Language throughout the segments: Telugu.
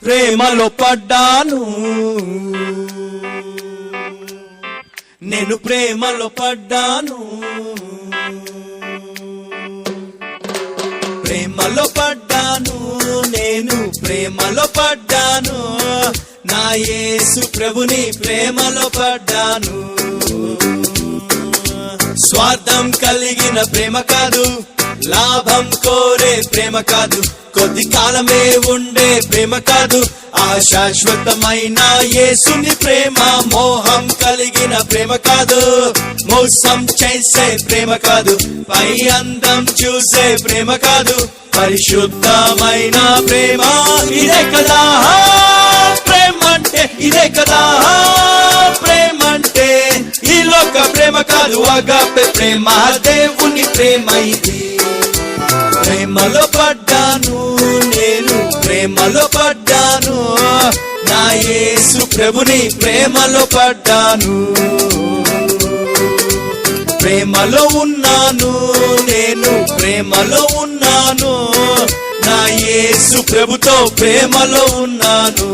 ప్రేమలో పడ్డాను, నేను ప్రేమలో పడ్డాను, ప్రేమలో పడ్డాను, నేను ప్రేమలో పడ్డాను, నా యేసు ప్రభుని ప్రేమలో పడ్డాను. స్వార్థం కలిగిన ప్రేమ కాదు, లాభం కోరే ప్రేమ కాదు, కొద్ది కాలమే ఉండే ప్రేమ కాదు, శాశ్వతమైన యేసుని ప్రేమ. మోహం కలిగిన ప్రేమ కాదు, మోసం చేసే ప్రేమ కాదు, పై అందం చూసే ప్రేమ కాదు, పరిశుద్ధమైన ప్రేమ. ఇదే కదా ప్రేమ అంటే, ఇదే కదా ప్రేమ అంటే. ఈ లోక ప్రేమ కాదు, అగాపె ప్రేమ, దేవుని ప్రేమ ఇది. ప్రేమలో పడ్డాను, నేను ప్రేమలో పడ్డాను, నా యేసు ప్రభుని ప్రేమలో పడ్డాను. ప్రేమలో ఉన్నాను, నేను ప్రేమలో ఉన్నాను, నా యేసు ప్రభుతో ప్రేమలో ఉన్నాను.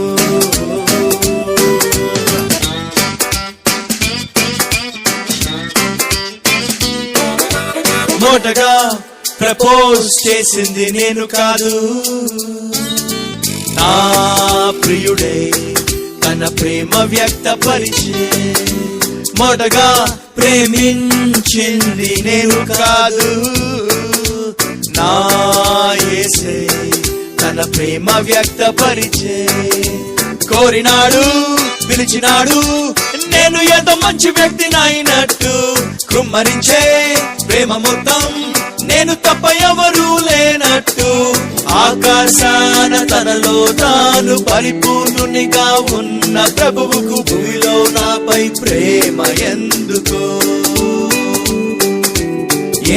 మొదటగా ప్రపోజ్ చేసింది నేను కాదు, నా ప్రియుడే తన ప్రేమ వ్యక్తపరిచే. మొదటగా ప్రేమించింది నేను కాదు, నా యేసే తన ప్రేమ వ్యక్తపరిచే. కోరినాడు, పిలిచినాడు, నేను ఏదో మంచి వ్యక్తిని అయినట్టు. కృమ్మరించే ప్రేమ మొత్తం నేను తప్ప ఎవరూ లేనట్టు. ఆకాశాన తనలో తాను పరిపూర్ణునిగా ఉన్న ప్రభువుకు భూమిలో నాపై ప్రేమ ఎందుకో.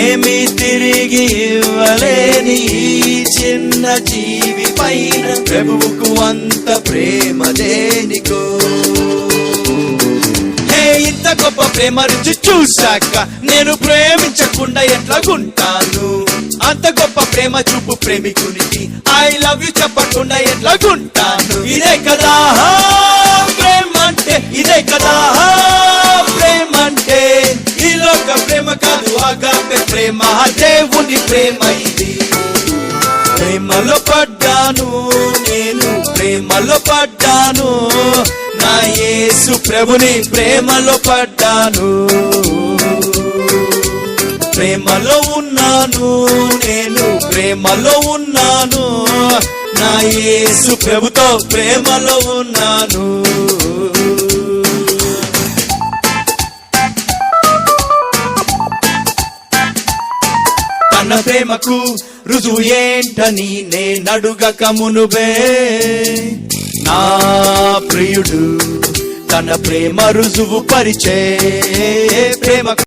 ఏమీ తిరిగి ఇవ్వలేని ఈ చిన్న జీవి పైన ప్రభువుకు అంత ప్రేమ దేనికో. ఇంత గొప్ప ప్రేమ రుచి చూశాక నేను ప్రేమించకుండా ఎట్లాగుంటాను. అంత గొప్ప ప్రేమ చూపు ప్రేమికునికి ఐ లవ్ యు చెప్పకుండా ఎట్లాగుంటాను. ఇదే కదా ప్రేమ అంటే, ఇదే కదా ప్రేమ అంటే. ఈ లోక ప్రేమ కాదు, అగాపె ప్రేమ, దేవుని ప్రేమ ఇది. ప్రేమలో పడ్డాను, నేను ప్రేమలో పడ్డాను, నా యేసు ప్రభుని ప్రేమలో పడ్డాను. ప్రేమలో ఉన్నాను, నేను ప్రేమలో ఉన్నాను, నా యేసు ప్రభుతో ప్రేమలో ఉన్నాను. తన ప్రేమకు రుజువు ఏంటని నేనడుగక మునుబే, నా ప్రియుడు తన ప్రేమ రుజువు పరిచే. ప్రేమ